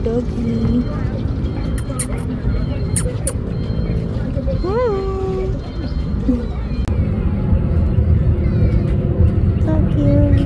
doggy. So cute.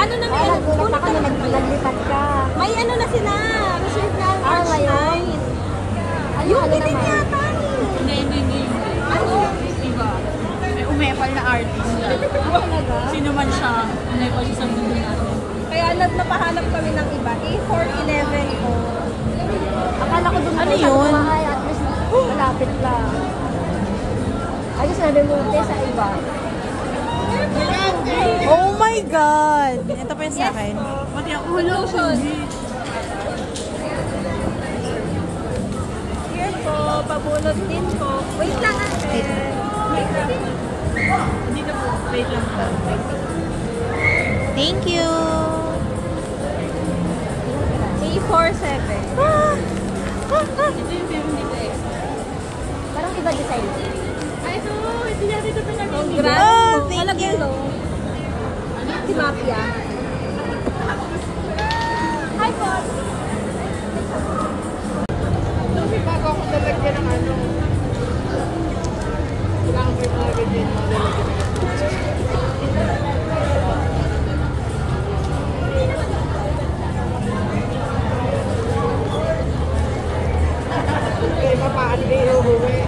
Ano na may naglipat ka. May ano na sila. Reserve na March 9. Yung din yata. Hindi. Ano? Iba. May umepal na artist siya. Sino man siya, umepal siya sa mundo natin. Kaya napahanap kami ng iba. A411 ko. Akala ko doon ano yun? At least malapit lang. Ayos na demonte sa iba. Oh my God! Ito pa yung sa akin. Pati ang ulo. Here po, pabulot din po. Wait lang ate. Dito po. Wait lang po. Thank you. A47. Ito yung film dito eh. Parang iba design. Ay, ito. Ito natin ito pinag-ibig. Oh, thank you. Si Mafia. Hi, boss. Kasi bago ako nalagyan ng ano. Kailangan ko yung mga ganyan mga lalagyan ng kaya mapaan din yung huwi.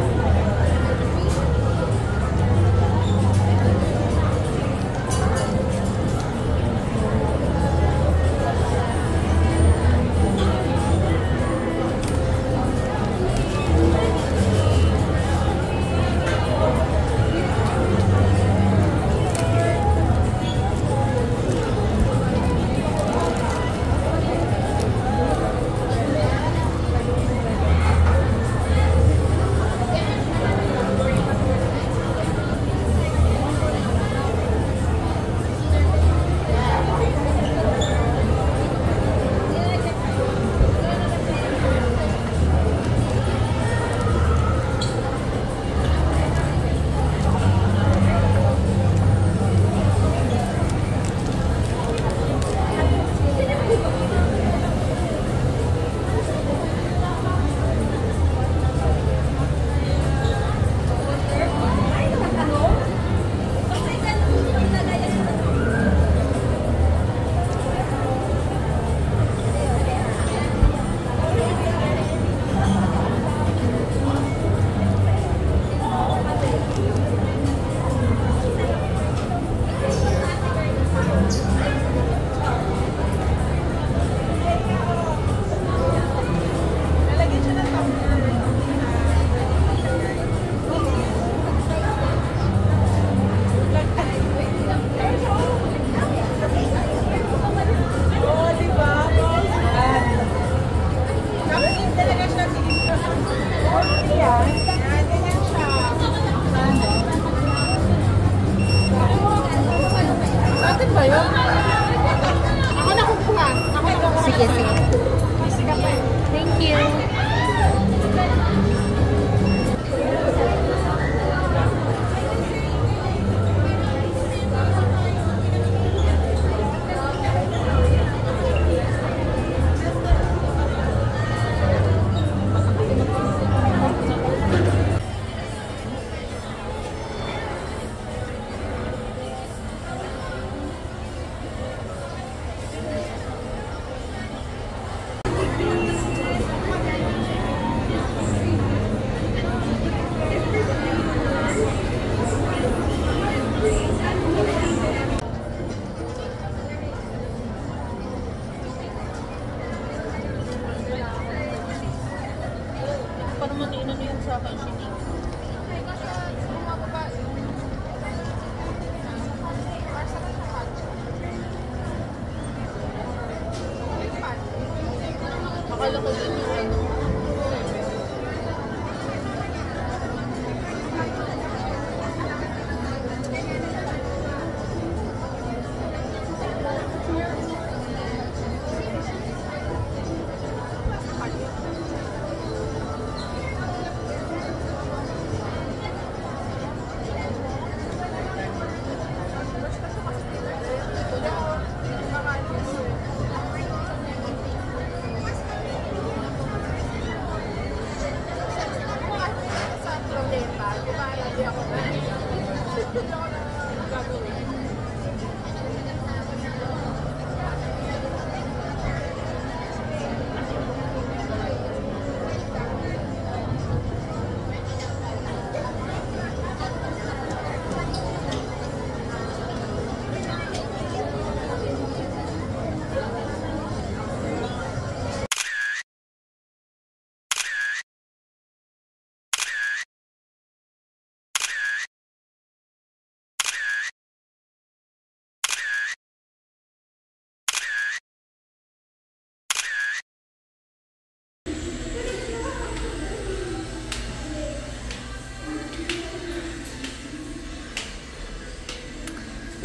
ko dun yung ano.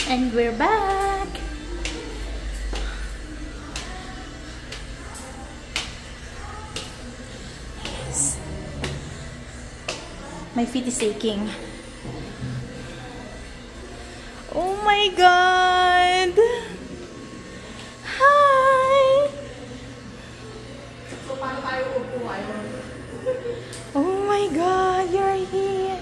And we're back! Yes. My feet is aching. Oh my god! Hi! So, paano tayo upo ngayon? Oh my god, you're here!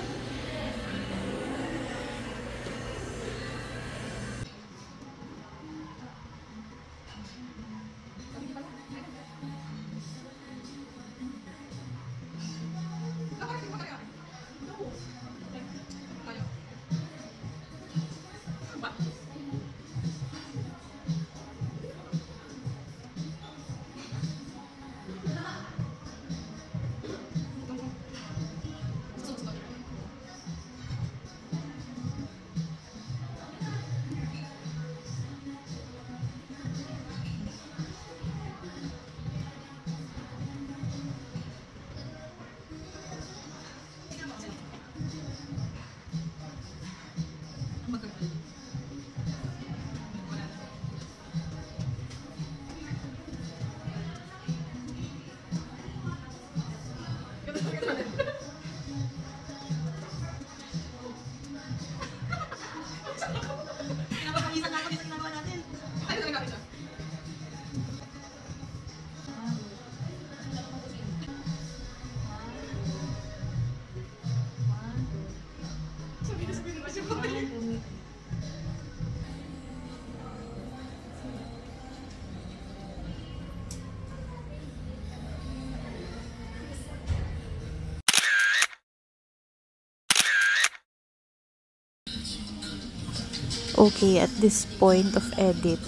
Okay, at this point of edit,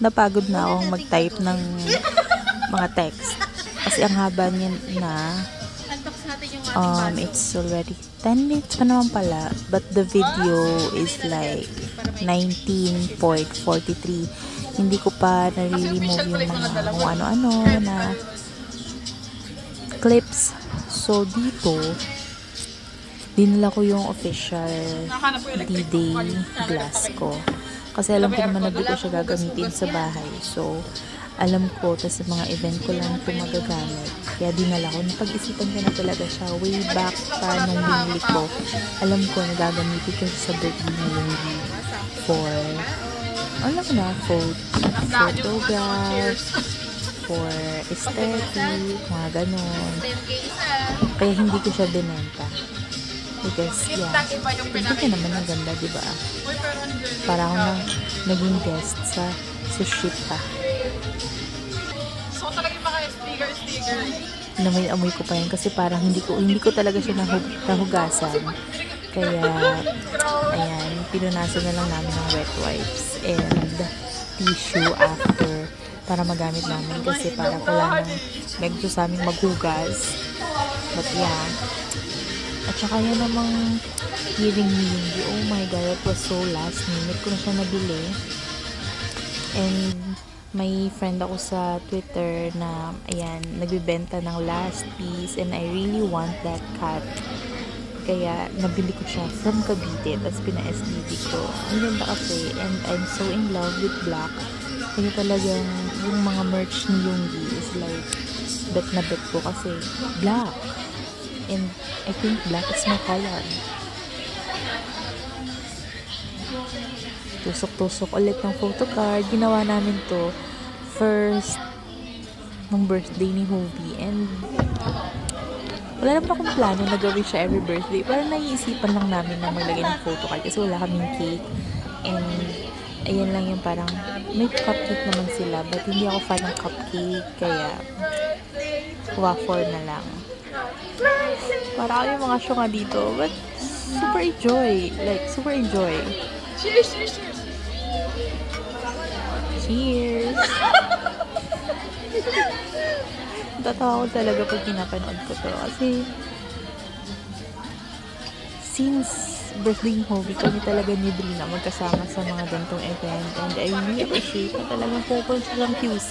napagod na akong mag-type ng mga text. Kasi ang haba niya na, it's already 10 minutes pa naman pala. But the video is like 19.43. Hindi ko pa nare-remove yung mga kung ano-ano na clips. So, dito, dinala ko yung official D-Day glass ko. Kasi alam ko naman na di ko siya gagamitin sa bahay. So, alam ko, tas sa mga event ko lang ito magagamit. Kaya dinala ko. Napag-isipan ko na talaga siya. Way back pa nung binili ko. Alam ko na gagamitin ko siya sa birthday na lady. For, alam ko na, photograph, for aesthetic, mga ganon. Kaya hindi ko siya binenta. Because, yeah, hindi naman ang ganda, diba? Para ako nang naging guest sa Sushita. So, talagang mga sticker. Namoy-amoy ko pa yun kasi parang hindi ko talaga siya nahugasan. Kaya, ayan, pinunasan na lang namin ng wet wipes and tissue after para magamit namin kasi parang wala nang medyo sa aming maghugas. But, yeah. At saka yan namang hearing me hindi. Oh my God, it was so last minute ko na siya nabili. And may friend ako sa Twitter na, ayan, nagbibenta ng last piece and I really want that cat. Kaya, nabili ko siya from Cavite, tapos pina-SDD ko. Ang ganda kasi, and I'm so in love with black. Kaya talagang, yung mga merch ni Yoongi is like, bet na bet ko kasi, black. And I think black is my color. Tusok-tusok ulit ng photo card. Ginawa namin to first nung birthday ni Hobie. And wala naman akong plano na gawin siya every birthday. Parang naiisipan lang namin na maglagay ng photo card kasi wala kaming cake. And ayan lang yung parang may cupcake naman sila. But hindi ako fan ng cupcake. Kaya waffle na lang. Para kami mga syunga dito. But super enjoy. Like, super enjoy. Cheers, cheers, cheers. Cheers! Tatawa ko talaga pag pinapanood ko to. Kasi, since birthday ng Hobie, kami talaga ni Brina magkasama sa mga gantong event. And I really appreciate na talagang pupunta siya ng QC.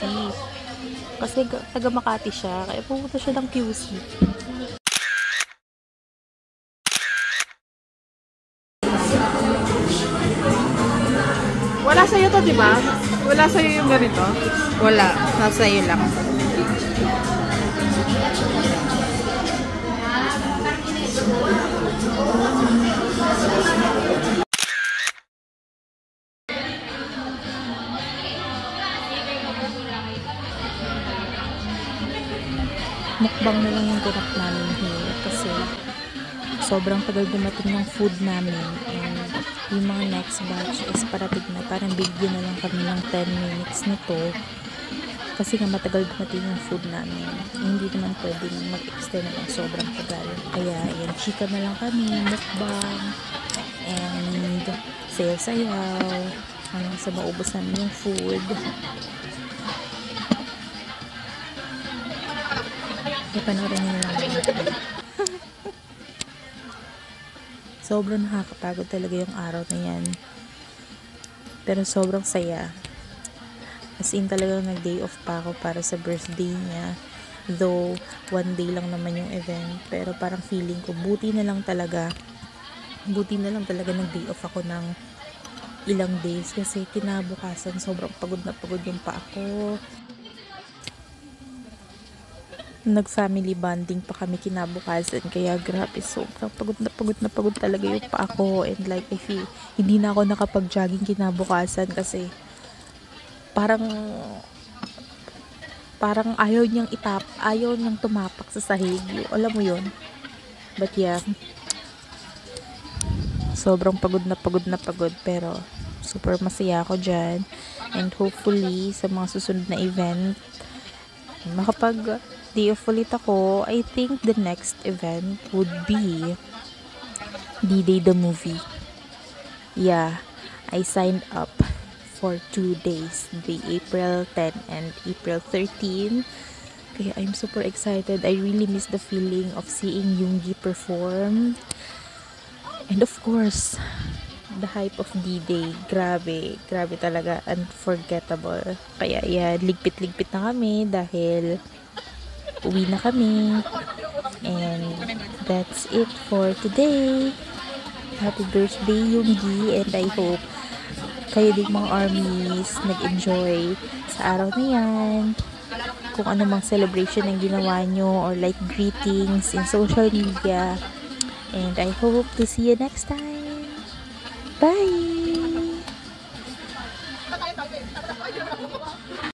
Kasi taga Makati siya, kaya pupunta siya ng QC. Wala sa'yo to, di ba? Wala sa'yo yung ganito? Wala, nasa iyo lang. Mukbang na lang yung tinap namin here kasi sobrang tagal dumating ng food namin and yung mga next batch is parating na, parang bigyan na lang kami ng 10 minutes nito kasi nga matagal dumating yung food namin. Hindi naman pwede mag-extend ng sobrang tagal. Kaya ayan, chika na lang kami, mukbang and sayaw-sayaw hanggang sa maubos namin yung food. Panoorin nyo lang. Sobrang nakakapagod talaga yung araw na yan. Pero sobrang saya. As in talagang nag-day off pa ako para sa birthday niya. Though, 1 day lang naman yung event. Pero parang feeling ko, buti na lang talaga nag-day off ako ng ilang days. Kasi kinabukasan, sobrang pagod na pagod yung pa ako. Nag-family bonding pa kami kinabukasan. Kaya grabe, sobrang pagod talaga yung pa ako. And like, I feel, hindi na ako nakapag-jogging kinabukasan kasi parang ayaw niyang tumapak sa sahig. Alam mo yun? But yeah, sobrang pagod na pagod. Pero super masaya ako dyan. And hopefully, sa mga susunod na event, makapag day off ulit ako. I think the next event would be D-Day the movie. Yeah, I signed up for 2 days, the April 10 and April 13. Kaya I'm super excited. I really miss the feeling of seeing Yoongi perform. And of course, the hype of D-Day. Grabe talaga, unforgettable. Kaya yeah, ligpit na kami dahil uwi na kami. And that's it for today. Happy birthday, Yoongi. And I hope kayo din mga armies nag-enjoy sa araw na yan. Kung ano mang celebration ang ginawa nyo or like greetings in social media. And I hope to see you next time. Bye!